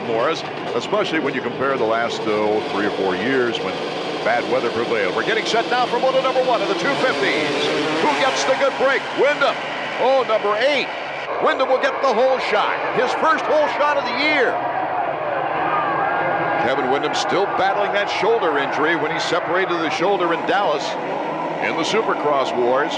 MountMorris, especially when you compare the last 3 or 4 years when bad weather prevailed. We're getting set now for Moto number 1 of the 250s. Who gets the good break? Windham. Oh, number 8. Windham will get the hole shot. His first hole shot of the year. Kevin Windham still battling that shoulder injury when he separated the shoulder in Dallas in the Supercross Wars.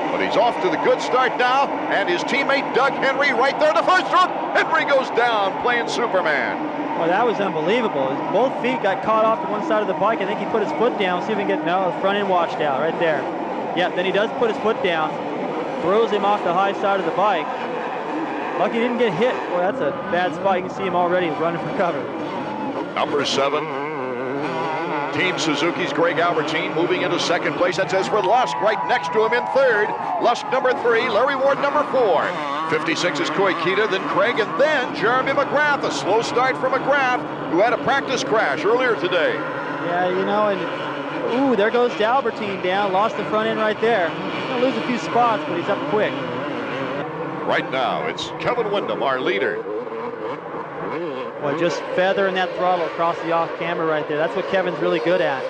But he's off to the good start now, and his teammate Doug Henry right there in the first stroke. Henry goes down playing Superman. Well, that was unbelievable. Both feet got caught off to one side of the bike. I think he put his foot down, see if he can get, no, the front end washed out right there. Yeah, then he does put his foot down, throws him off the high side of the bike. Lucky he didn't get hit. Boy, that's a bad spot. You can see him already running for cover. Number 7, Team Suzuki's Greg Albertyn moving into second place. That says for Lusk right next to him in third. Lusk number 3, Larry Ward number 4. 56 is Koikita, then Craig, and then Jeremy McGrath. A slow start for McGrath, who had a practice crash earlier today. Yeah, you know, and ooh, there goes Albertyn down. Lost the front end right there. He's gonna lose a few spots, but he's up quick. Right now, it's Kevin Windham, our leader. Well, just feathering that throttle across the off camber right there. That's what Kevin's really good at.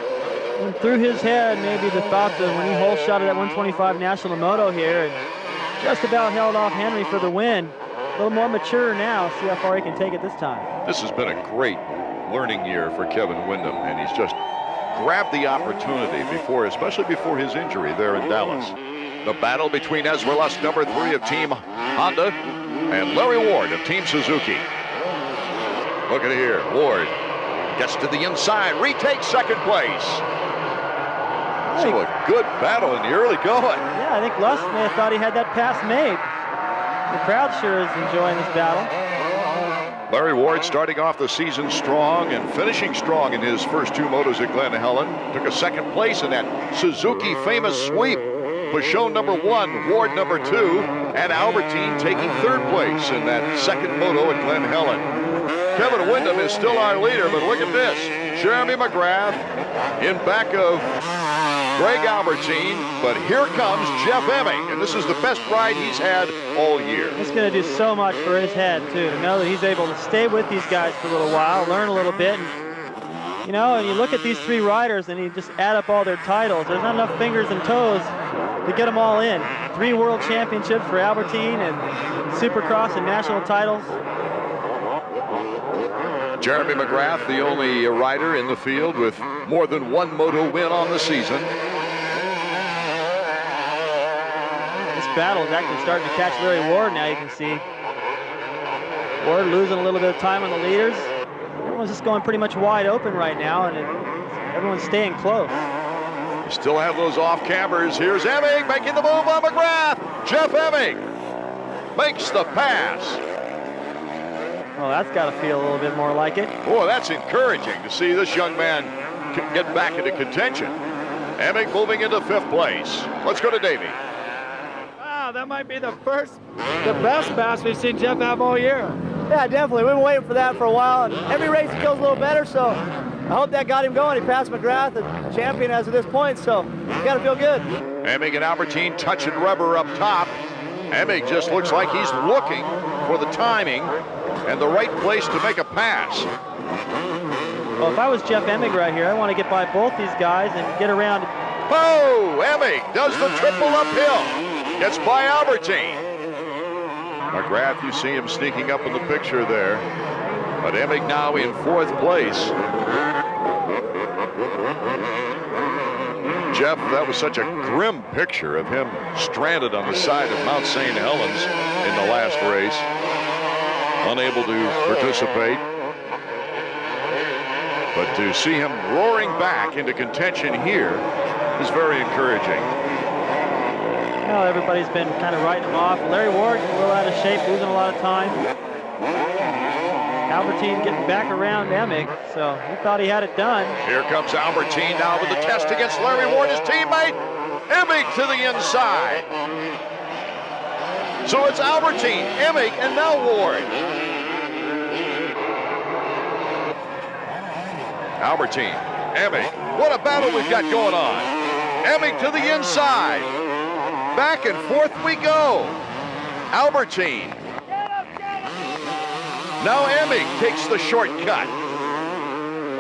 And through his head, maybe the thought that when he hole shot at that 125 National Moto here, and just about held off Henry for the win. A little more mature now. See how far he can take it this time. This has been a great learning year for Kevin Windham, and he's just grabbed the opportunity before, especially before his injury there in Dallas. The battle between Ezra Lusk, number 3 of Team Honda, and Larry Ward of Team Suzuki. Look at here, Ward gets to the inside, retakes second place. So a good battle in the early going. Yeah, I think Lusk may have thought he had that pass made. The crowd sure is enjoying this battle. Larry Ward starting off the season strong and finishing strong in his first 2 motos at Glen Helen. Took a second place in that Suzuki famous sweep. Pashon number 1, Ward number 2, and Albertyn taking 3rd place in that second moto at Glen Helen. Kevin Windham is still our leader, but look at this. Jeremy McGrath in back of Greg Albertyn, but here comes Jeff Emig, and this is the best ride he's had all year. It's going to do so much for his head, too, to know that he's able to stay with these guys for a little while, learn a little bit. And, you know, and you look at these 3 riders, and you just add up all their titles. There's not enough fingers and toes to get them all in. 3 world championships for Albertyn, and Supercross and national titles. Jeremy McGrath, the only rider in the field with more than 1 moto win on the season. This battle is actually starting to catch Larry Ward now, you can see. Ward losing a little bit of time on the leaders. Everyone's just going pretty much wide open right now, and everyone's staying close. You still have those off cambers. Here's Emig making the move on McGrath. Jeff Emig makes the pass. Well, that's got to feel a little bit more like it. Boy, that's encouraging to see this young man get back into contention. Emig moving into 5th place. Let's go to Davey. Wow, that might be the best pass we've seen Jeff have all year. Yeah, definitely. We've been waiting for that for a while, and every race he goes a little better, so I hope that got him going. He passed McGrath, the champion as of this point, so you got to feel good. Emig and Albertyn touching rubber up top. Emig just looks like he's looking for the timing and the right place to make a pass. Well, if I was Jeff Emig right here, I want to get by both these guys and get around. Oh, Emig does the triple uphill. Gets by Albertyn. McGrath, you see him sneaking up in the picture there. But Emig now in 4th place. Jeff, that was such a grim picture of him stranded on the side of Mount St. Helens in the last race. Unable to participate. But to see him roaring back into contention here is very encouraging. Well, everybody's been kind of writing him off. Larry Ward, a little out of shape, losing a lot of time. Albertyn getting back around Emig, so he thought he had it done. Here comes Albertyn now with the test against Larry Ward, his teammate. Emig to the inside. So it's Albertyn, Emig, and now Ward. Albertyn, Emig. What a battle we've got going on. Emig to the inside. Back and forth we go. Albertyn. Now Emig takes the shortcut.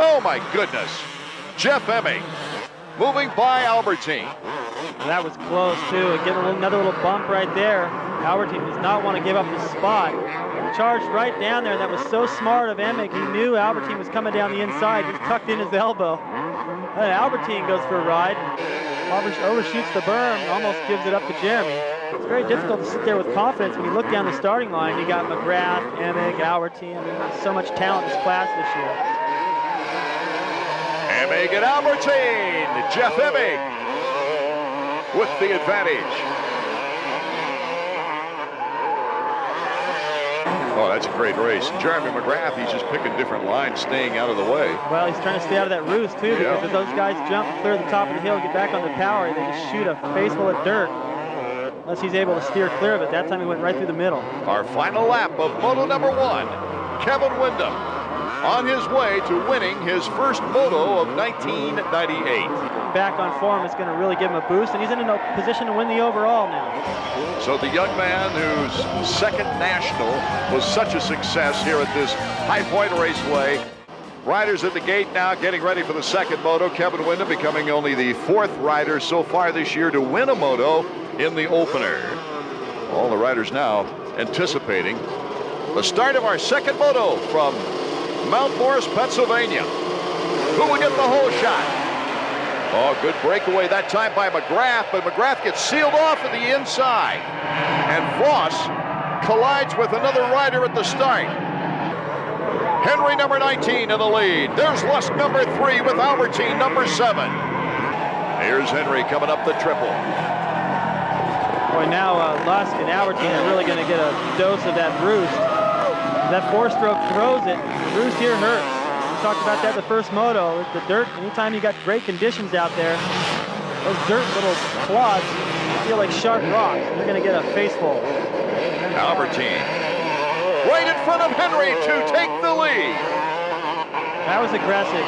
Oh my goodness. Jeff Emig moving by Albertyn. That was close too. Getting another little bump right there. Albertyn does not want to give up the spot. He charged right down there, and that was so smart of Emig. He knew Albertyn was coming down the inside, just tucked in his elbow. And Albertyn goes for a ride, overshoots the berm, almost gives it up to Jeremy. It's very difficult to sit there with confidence when you look down the starting line. You got McGrath, Emig, Albertyn. I mean, there's so much talent in this class this year. Emig and Albertyn. Jeff Emig with the advantage. Oh, that's a great race. Jeremy McGrath, he's just picking different lines, staying out of the way. Well, he's trying to stay out of that roost, too, because if those guys jump and clear the top of the hill, get back on the power, they just shoot a face full of dirt. Unless he's able to steer clear of it. That time he went right through the middle. Our final lap of Moto number 1, Kevin Windham, on his way to winning his first Moto of 1998. Back on form is going to really give him a boost, and he's in a position to win the overall now. So the young man whose second national was such a success here at this High Point Raceway. Riders at the gate now getting ready for the second Moto. Kevin Windham becoming only the 4th rider so far this year to win a Moto in the opener. All the riders now anticipating the start of our second Moto from MountMorris, Pennsylvania. Who will get the whole shot? Oh, good breakaway that time by McGrath, but McGrath gets sealed off at the inside. And Voss collides with another rider at the start. Henry, number 19, in the lead. There's Lusk, number 3, with Albertyn, number 7. Here's Henry coming up the triple. Boy, now Lusk and Albertyn are really going to get a dose of that roost. That 4-stroke throws it. The roost here hurts. We talked about that the first Moto. The dirt, anytime you got great conditions out there, those dirt little clods feel like sharp rocks. You're going to get a face full. Albertyn right in front of Henry to take the lead. That was aggressive.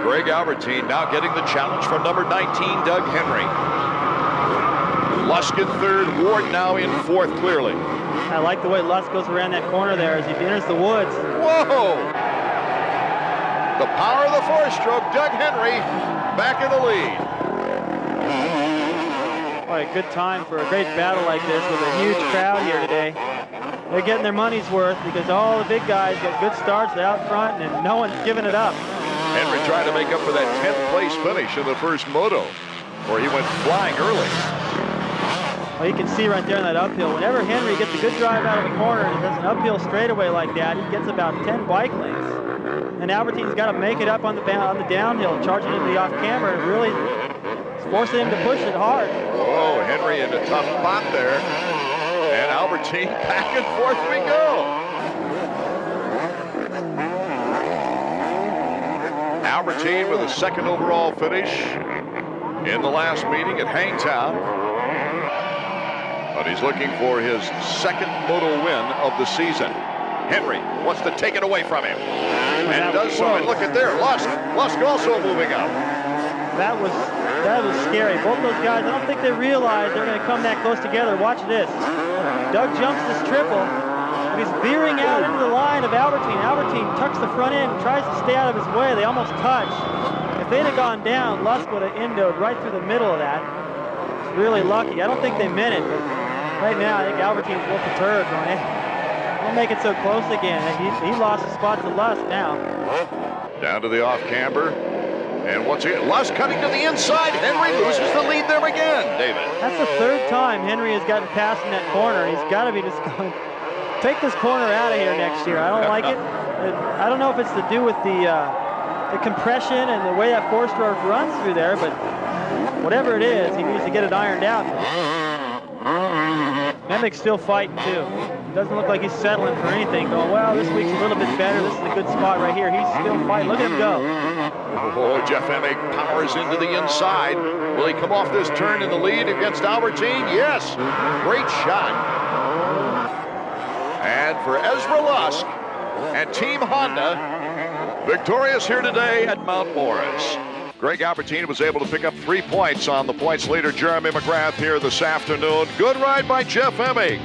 Greg Albertyn now getting the challenge from number 19, Doug Henry. Lusk in 3rd, Ward now in 4th clearly. I like the way Lusk goes around that corner there as he enters the woods. Whoa! The power of the 4-stroke, Doug Henry back in the lead. Boy, a good time for a great battle like this with a huge crowd here today. They're getting their money's worth because all the big guys got good starts out front and no one's giving it up. Henry trying to make up for that 10th place finish in the first Moto, where he went flying early. Well, you can see right there in that uphill, whenever Henry gets a good drive out of the corner and does an uphill straightaway like that, he gets about 10 bike lengths. And Albertyn's got to make it up on the downhill, charging into the off-camber, and really forcing him to push it hard. Whoa, Henry in a tough spot there. And Albertyn back and forth we go. Albertyn with a 2nd overall finish in the last meeting at Hangtown. But he's looking for his 2nd Moto win of the season. Henry wants to take it away from him. And does so. And look at there, Lusk also moving up. That was scary. Both those guys, I don't think they realize they're going to come that close together. Watch this. Doug jumps this triple. And he's veering out into the line of Albertyn. Albertyn tucks the front end, tries to stay out of his way. They almost touch. If they'd have gone down, Lusk would have endoed right through the middle of that. It's really lucky. I don't think they meant it, but right now I think Albertyn's a little perturbed on it. Don't make it so close again. He lost his spot to Lusk now. Down to the off-camber. And once again, Lusk cutting to the inside. Henry loses the lead there again, David. That's the 3rd time Henry has gotten past in that corner. He's got to be just going, take this corner out of here next year. I don't like it. I don't know if it's to do with the compression and the way that 4-stroke runs through there, but whatever it is, he needs to get it ironed out. Emig's still fighting too. Doesn't look like he's settling for anything, going, well, this week's a little bit better. This is a good spot right here. He's still fighting. Look at him go. Oh, Jeff Emig powers into the inside. Will he come off this turn in the lead against Albertyn? Yes. Great shot. And for Ezra Lusk and Team Honda, victorious here today at MountMorris. Greg Albertyn was able to pick up 3 points on the points leader, Jeremy McGrath, here this afternoon. Good ride by Jeff Emig.